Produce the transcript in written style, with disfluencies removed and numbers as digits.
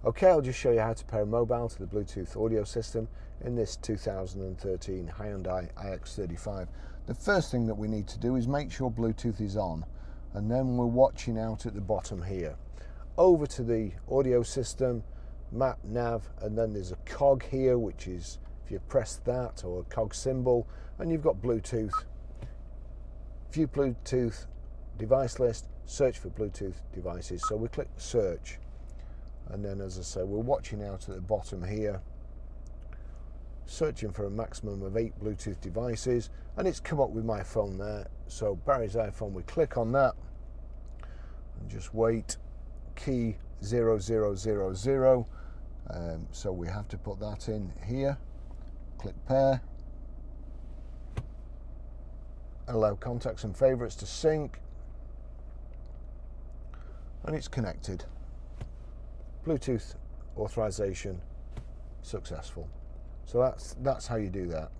Okay, I'll just show you how to pair a mobile to the Bluetooth audio system in this 2013 Hyundai ix35. The first thing that we need to do is make sure Bluetooth is on, and then we're watching out at the bottom here. Over to the audio system, map, nav, and then there's a cog here, which is, if you press that, or a cog symbol, and you've got Bluetooth. View Bluetooth device list, search for Bluetooth devices. So we click search. And then, as I say, we're watching out at the bottom here, searching for a maximum of 8 Bluetooth devices, and it's come up with my phone there. So Barry's iPhone, we click on that and just wait. Key 0000. So we have to put that in here. Click pair. Allow contacts and favorites to sync, and it's connected. Bluetooth authorization successful. So that's how you do that.